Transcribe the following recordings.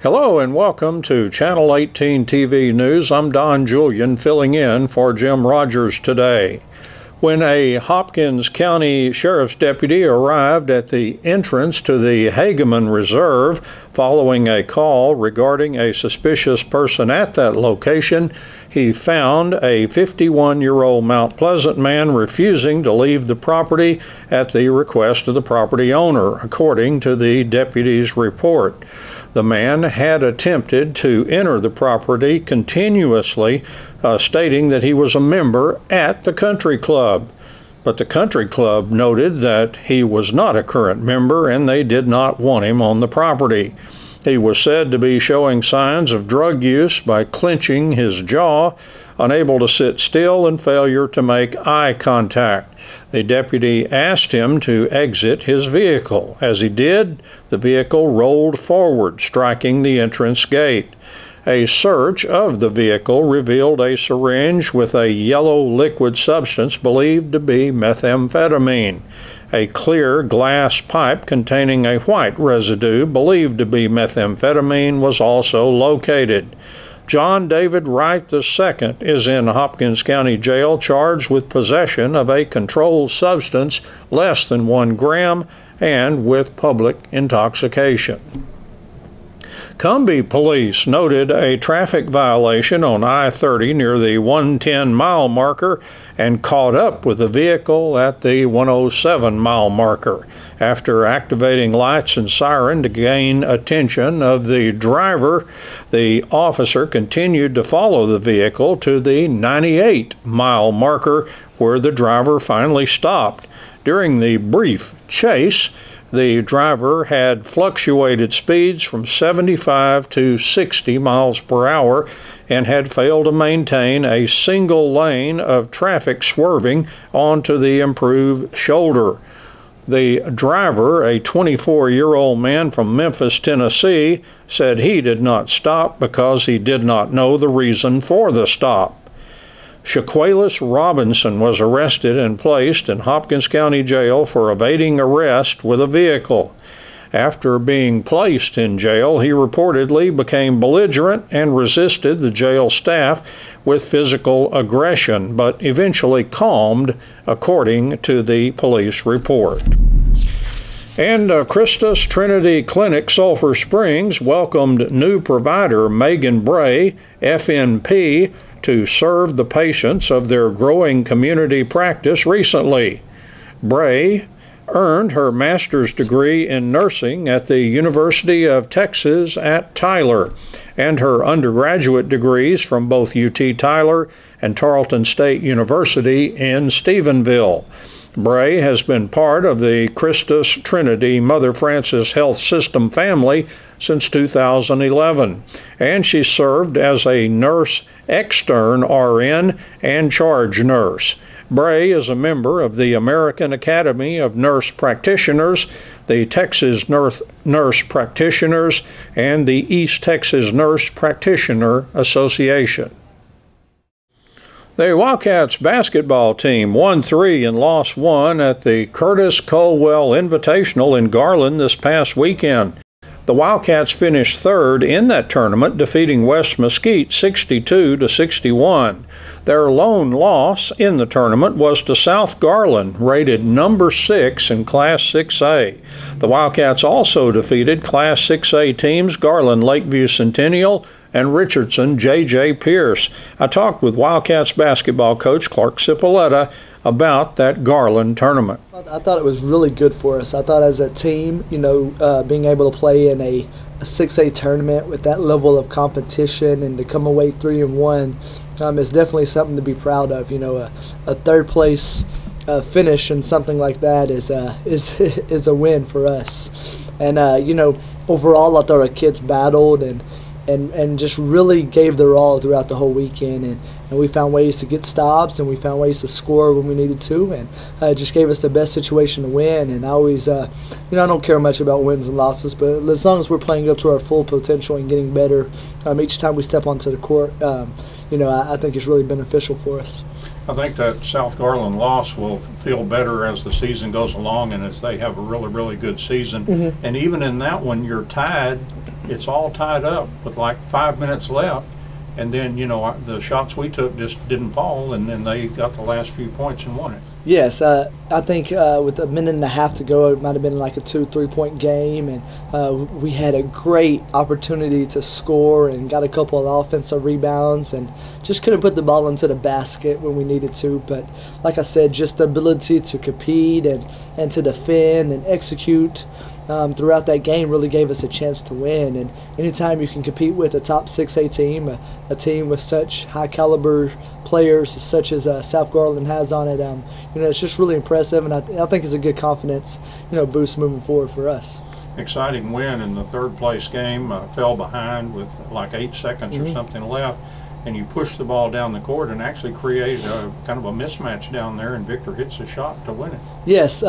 Hello and welcome to Channel 18 TV News. I'm Don Julian filling in for Jim Rogers today. When a Hopkins County Sheriff's deputy arrived at the entrance to the Hageman Reserve following a call regarding a suspicious person at that location, he found a 51-year-old Mount Pleasant man refusing to leave the property at the request of the property owner, according to the deputy's report. The man had attempted to enter the property continuously, stating that he was a member at the country club. But the country club noted that he was not a current member and they did not want him on the property. He was said to be showing signs of drug use by clenching his jaw, unable to sit still, and failure to make eye contact. The deputy asked him to exit his vehicle. As he did, the vehicle rolled forward, striking the entrance gate. A search of the vehicle revealed a syringe with a yellow liquid substance believed to be methamphetamine. A clear glass pipe containing a white residue believed to be methamphetamine was also located. John David Wright II is in Hopkins County Jail charged with possession of a controlled substance less than 1 gram and with public intoxication. Cumbie police noted a traffic violation on I-30 near the 110-mile marker and caught up with the vehicle at the 107-mile marker. After activating lights and siren to gain attention of the driver, the officer continued to follow the vehicle to the 98-mile marker, where the driver finally stopped. During the brief chase, the driver had fluctuated speeds from 75 to 60 miles per hour and had failed to maintain a single lane of traffic swerving onto the improved shoulder. The driver, a 24-year-old man from Memphis, Tennessee, said he did not stop because he did not know the reason for the stop. Ch.18 Robinson was arrested and placed in Hopkins County Jail for evading arrest with a vehicle. After being placed in jail, he reportedly became belligerent and resisted the jail staff with physical aggression, but eventually calmed, according to the police report. And Christus Trinity Clinic Sulphur Springs welcomed new provider Megan Bray, FNP, to serve the patients of their growing community practice recently. Bray earned her master's degree in nursing at the University of Texas at Tyler and her undergraduate degrees from both UT Tyler and Tarleton State University in Stephenville. Bray has been part of the Christus Trinity Mother Frances Health System family since 2011, and she served as a nurse extern RN and charge nurse. Bray is a member of the American Academy of Nurse Practitioners, the Texas Nurse Practitioners, and the East Texas Nurse Practitioner Association. The Wildcats basketball team won 3 and lost 1 at the Curtis Colwell Invitational in Garland this past weekend. The Wildcats finished third in that tournament, defeating West Mesquite 62-61. Their lone loss in the tournament was to South Garland, rated number 6 in Class 6A. The Wildcats also defeated Class 6A teams Garland Lakeview Centennial and Richardson J.J. Pierce. I talked with Wildcats basketball coach Clark Cipolletta about that Garland tournament. I thought it was really good for us. I thought as a team, being able to play in a 6A tournament with that level of competition and to come away 3-1 is definitely something to be proud of. A third place finish in something like that is a win for us. And overall, I thought our kids battled and just really gave their all throughout the whole weekend, and we found ways to get stops and we found ways to score when we needed to, and it just gave us the best situation to win. And I always I don't care much about wins and losses, but as long as we're playing up to our full potential and getting better each time we step onto the court, I think it's really beneficial for us. I think that South Garland loss will feel better as the season goes along and as they have a really, really good season. And even in that one, you're tied it's all tied up with like 5 minutes left, and then the shots we took just didn't fall, and then they got the last few points and won it. Yes, I think with a minute and a half to go, it might have been like a 2-3 point game, and we had a great opportunity to score and got a couple of offensive rebounds and just couldn't put the ball into the basket when we needed to. But like I said, just the ability to compete and to defend and execute throughout that game really gave us a chance to win. And anytime you can compete with a top 6A team, a team with such high caliber players such as South Garland has on it, it's just really impressive, and I think it's a good confidence boost moving forward for us. Exciting win in the third place game. Fell behind with like 8 seconds or something left, and you pushed the ball down the court and actually created a kind of a mismatch down there, and Victor hits a shot to win it. Yes,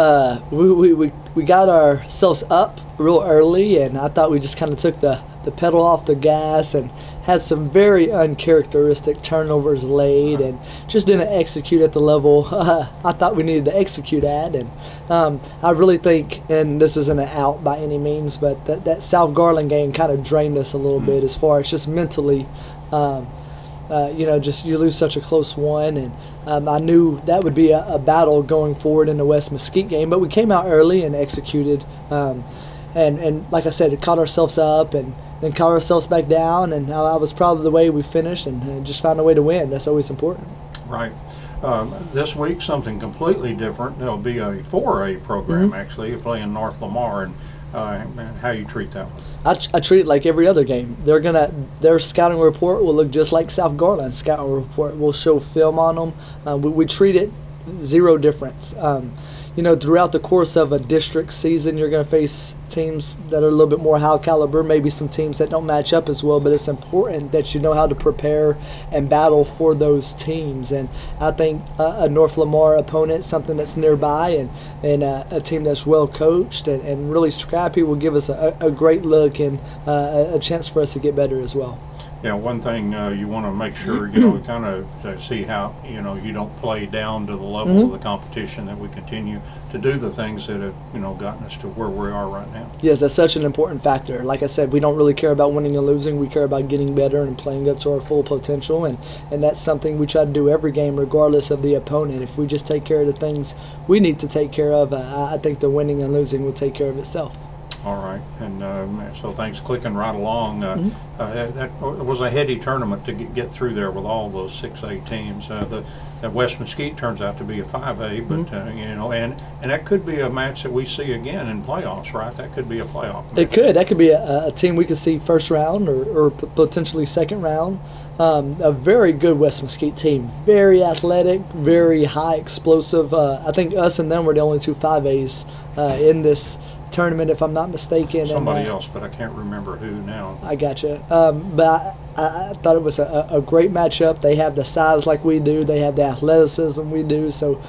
we got ourselves up real early, and I thought we just kind of took the pedal off the gas and had some very uncharacteristic turnovers late and just didn't execute at the level I thought we needed to execute at. And I really think, and this isn't an out by any means, but that South Garland game kind of drained us a little bit as far as just mentally. Just you lose such a close one, and I knew that would be a battle going forward in the West Mesquite game, but we came out early and executed, and like I said, it caught ourselves up and then caught ourselves back down, and I was proud of the way we finished and just found a way to win. That's always important. Right. This week, something completely different. There'll be a 4A program, actually. You're playing North Lamar, and how you treat that one? I treat it like every other game. Their scouting report will look just like South Garland's scouting report. We'll show film on them. We treat it zero difference. Throughout the course of a district season, you're going to face teams that are a little bit more high caliber, maybe some teams that don't match up as well, but it's important that you know how to prepare and battle for those teams. And I think a North Lamar opponent, something that's nearby, and a team that's well coached and really scrappy will give us a great look and a chance for us to get better as well. Yeah, one thing you want to make sure, kind of see how, you don't play down to the level of the competition, that we continue to do the things that have, gotten us to where we are right now. Yes, that's such an important factor. Like I said, we don't really care about winning and losing. We care about getting better and playing up to our full potential, and that's something we try to do every game regardless of the opponent. If we just take care of the things we need to take care of, I think the winning and losing will take care of itself. All right, and so things clicking right along. That was a heady tournament to get through there with all those 6A teams. The West Mesquite turns out to be a 5A, but and that could be a match that we see again in playoffs, right? That could be a playoff match. It could. That could be a team we could see first round or potentially second round. A very good West Mesquite team, very athletic, very high explosive. I think us and them were the only two 5As in this tournament, if I'm not mistaken. Somebody else, but I can't remember who now. I gotcha. But I thought it was a great matchup. They have the size like we do. They have the athleticism we do. So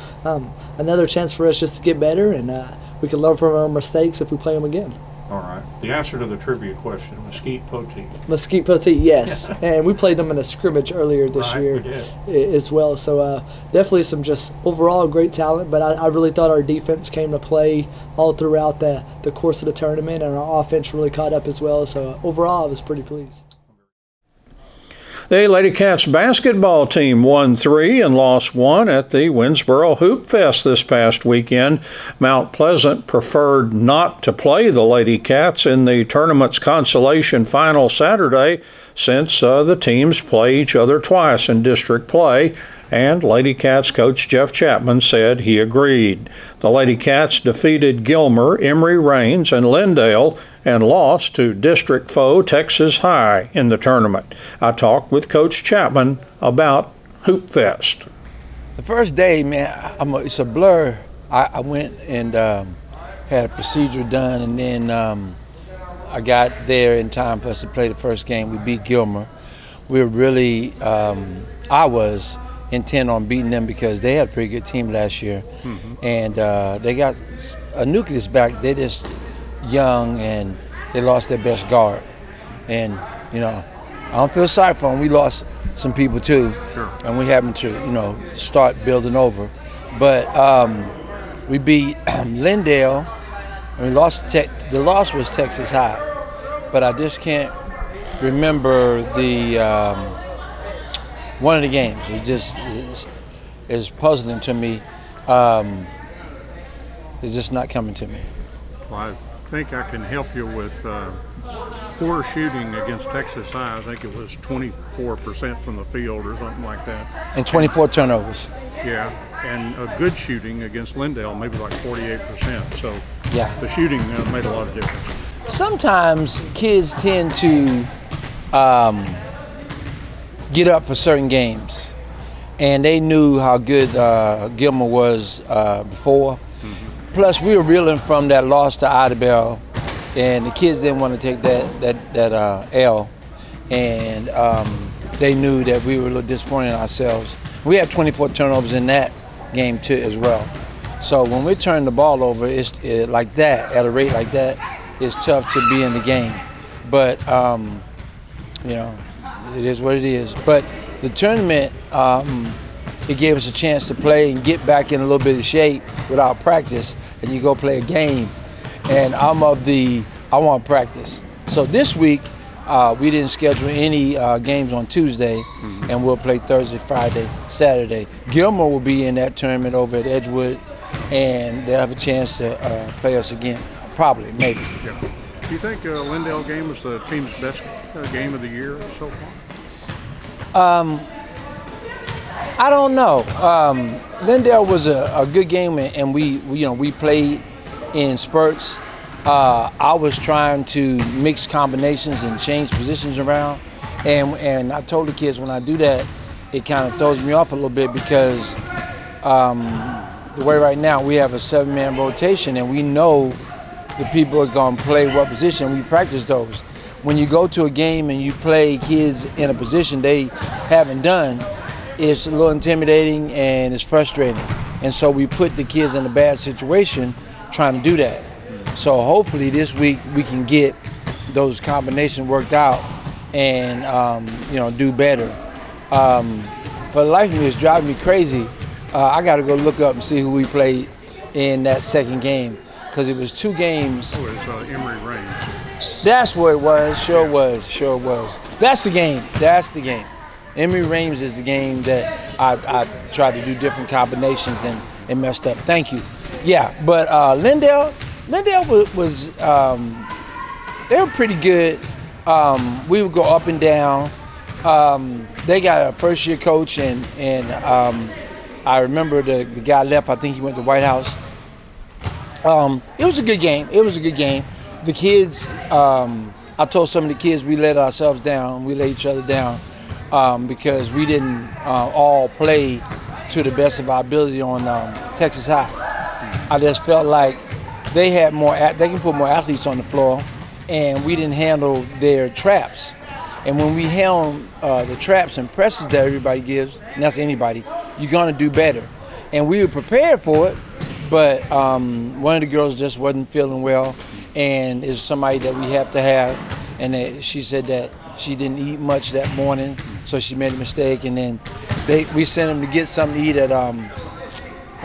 another chance for us just to get better, and we can learn from our mistakes if we play them again. All right. The answer to the trivia question, Mesquite Poteet. Mesquite Poteet, yes. And we played them in a scrimmage earlier this year as well. So definitely some just overall great talent, but I really thought our defense came to play all throughout the course of the tournament, and our offense really caught up as well. So overall, I was pretty pleased. The Lady Cats basketball team won 3 and lost 1 at the Winsboro Hoop Fest this past weekend. Mount Pleasant preferred not to play the Lady Cats in the tournament's consolation final Saturday, since the teams play each other twice in district play, and Lady Cats coach Jeff Chapman said he agreed. The Lady Cats defeated Gilmer, Emory Rains, and Lindale and lost to district foe Texas High in the tournament. I talked with Coach Chapman about Hoop Fest. The first day, man, it's a blur. I went and had a procedure done, and then I got there in time for us to play the first game. We beat Gilmer. We were really, I was intent on beating them because they had a pretty good team last year. And they got a nucleus back. They're just young, and they lost their best guard. And, I don't feel sorry for them. We lost some people too. Sure. And we having to, start building over. But we beat Lindale, and we lost. The loss was Texas High. but I just can't remember the one of the games. It just is puzzling to me. It's just not coming to me. Well, I think I can help you with poor shooting against Texas High. I think it was 24% from the field or something like that. And 24 turnovers. Yeah, and a good shooting against Lindale, maybe like 48%. So Yeah. the shooting made a lot of difference. Sometimes kids tend to get up for certain games, and they knew how good Gilmer was before. Plus, we were reeling from that loss to Idabel, and the kids didn't want to take that L, and they knew that we were a little disappointed in ourselves. We had 24 turnovers in that game too, as well. So when we turn the ball over, it's like that, at a rate like that, it's tough to be in the game. But you know, it is what it is. But the tournament, it gave us a chance to play and get back in a little bit of shape without practice, and you go play a game. And I want practice. So this week, we didn't schedule any games on Tuesday, and we'll play Thursday, Friday, Saturday. Gilmer will be in that tournament over at Edgewood, and they'll have a chance to play us again, probably, maybe. Yeah. Do you think Lindale game was the team's best game of the year so far? I don't know. Lindale was a good game, and we played in spurts. I was trying to mix combinations and change positions around, and I told the kids when I do that, it kind of throws me off a little bit because the way right now we have a 7-man rotation, and we know the people are going to play what position. We practice those. When you go to a game and you play kids in a position they haven't done, it's a little intimidating and it's frustrating. And so we put the kids in a bad situation trying to do that. So hopefully this week we can get those combinations worked out and do better. For the life of me, it's driving me crazy. I got to go look up and see who we played in that second game, because it was 2 games. It was Emory Range. That's what it was. Sure was. That's the game. Emory Rames is the game that I tried to do different combinations and messed up. Thank you. Yeah, but Lindale was they were pretty good. We would go up and down. They got a first-year coach, and I remember the guy left. I think he went to White House. It was a good game. The kids, I told some of the kids we let ourselves down. We let each other down because we didn't all play to the best of our ability on Texas High. I just felt like they had they can put more athletes on the floor, and we didn't handle their traps. And when we handle the traps and presses that everybody gives, and that's anybody, you're gonna do better. And we were prepared for it, but one of the girls just wasn't feeling well, and is somebody that we have to have. And she said that she didn't eat much that morning, so she made a mistake. And then we sent them to get something to eat at I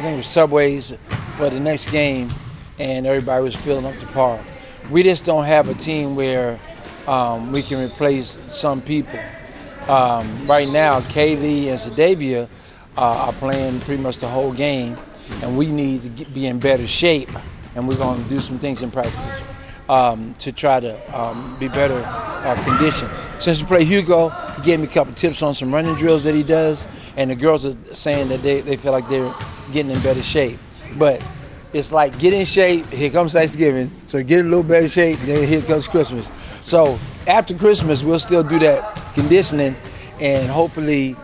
think it was Subway's for the next game, and everybody was filling up the par. We just don't have a team where we can replace some people. Right now, Kaylee and Sadavia are playing pretty much the whole game, and we need to be in better shape, and we're going to do some things in practice to try to be better conditioned. Since we played Hugo, he gave me a couple tips on some running drills that he does, and the girls are saying that they feel like they're getting in better shape. But it's like get in shape, here comes Thanksgiving, so get in a little better shape, then here comes Christmas. So after Christmas, we'll still do that conditioning, and hopefully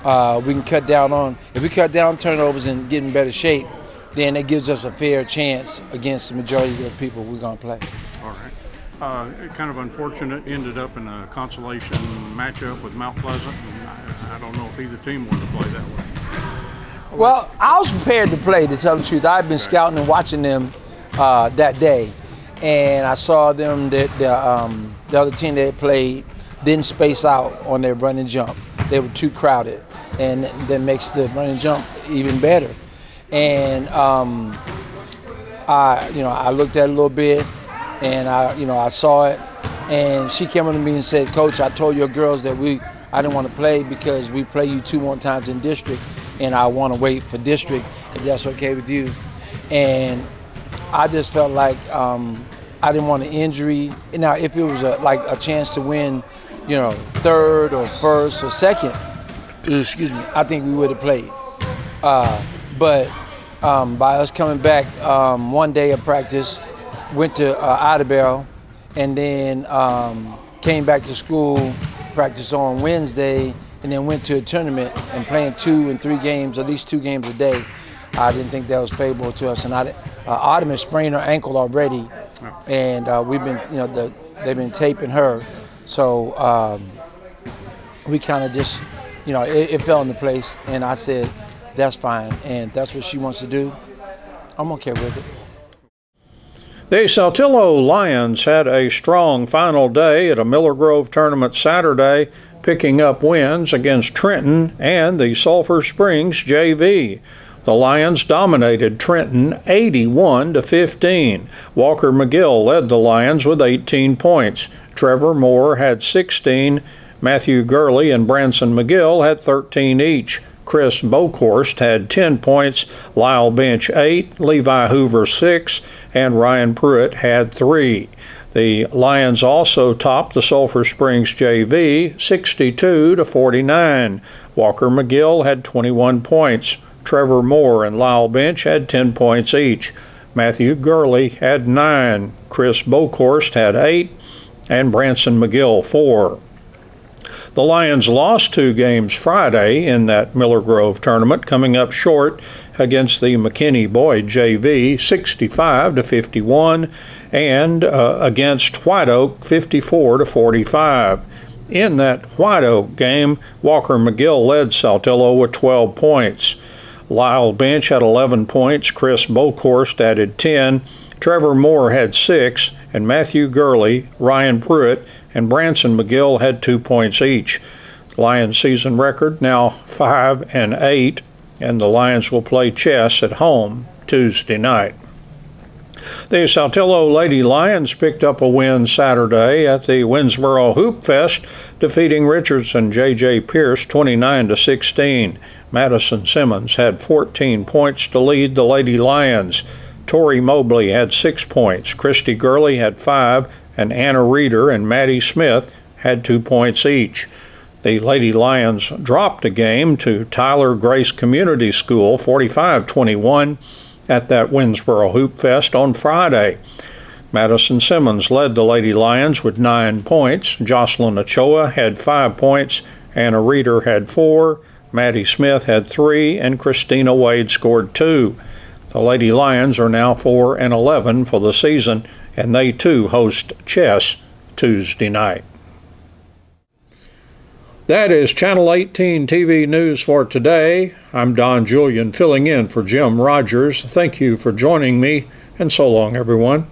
we can cut down on, if we cut down turnovers and get in better shape, then it gives us a fair chance against the majority of the people we're going to play. All right. Kind of unfortunate, ended up in a consolation matchup with Mount Pleasant, and I don't know if either team wanted to play that way. Well, I was prepared to play, to tell the truth. I've been scouting and watching them that day, and I saw them that the other team they played didn't space out on their run and jump. They were too crowded, and that makes the run and jump even better. And I looked at it a little bit, and I saw it, And she came up to me and said, Coach, I told your girls that I didn't want to play because we play you 2 more times in district, and I want to wait for district, if that's okay with you. And I just felt like I didn't want an injury. Now, if it was like a chance to win, you know, third or first or second, excuse me, I think we would have played. But by us coming back one day of practice, went to Idabel, and then came back to school, practice on Wednesday, and then went to a tournament and playing 2 and 3 games, at least 2 games a day. I didn't think that was favorable to us. And Autumn sprained her ankle already, and we've been, you know, they've been taping her. So we kind of just, you know, it fell into place, and I said, that's fine, and that's what she wants to do, I'm okay with it. The Saltillo Lions had a strong final day at a Miller Grove tournament Saturday, picking up wins against Trenton and the Sulphur Springs JV. The Lions dominated Trenton 81-15. Walker McGill led the Lions with 18 points. Trevor Moore had 16. Matthew Gurley and Branson McGill had 13 each. Chris Bokhorst had 10 points, Lyle Bench 8, Levi Hoover 6, and Ryan Pruitt had 3. The Lions also topped the Sulphur Springs JV 62-49. Walker McGill had 21 points. Trevor Moore and Lyle Bench had 10 points each. Matthew Gurley had 9. Chris Bokhorst had 8, and Branson McGill 4. The Lions lost 2 games Friday in that Miller Grove tournament, coming up short against the McKinney-Boyd JV 65-51 and against White Oak 54-45. In that White Oak game, Walker McGill led Saltillo with 12 points. Lyle Bench had 11 points, Chris Bokhorst added 10, Trevor Moore had 6, and Matthew Gurley, Ryan Pruitt, and Branson McGill had 2 points each. The Lions' season record now 5-8, and the Lions will play Chess at home Tuesday night. The Saltillo Lady Lions picked up a win Saturday at the Winnsboro Hoop Fest, defeating Richardson J.J. Pierce 29-16. Madison Simmons had 14 points to lead the Lady Lions. Tori Mobley had 6 points. Christy Gurley had 5, and Anna Reeder and Maddie Smith had 2 points each. The Lady Lions dropped a game to Tyler Grace Community School 45-21 at that Winnsboro Hoop Fest on Friday. Madison Simmons led the Lady Lions with 9 points. Jocelyn Ochoa had 5 points. Anna Reeder had 4. Maddie Smith had 3, and Christina Wade scored 2. The Lady Lions are now 4-11 for the season, and they too host Chess Tuesday night. That is Channel 18 TV News for today. I'm Don Julian filling in for Jim Rogers. Thank you for joining me, and so long, everyone.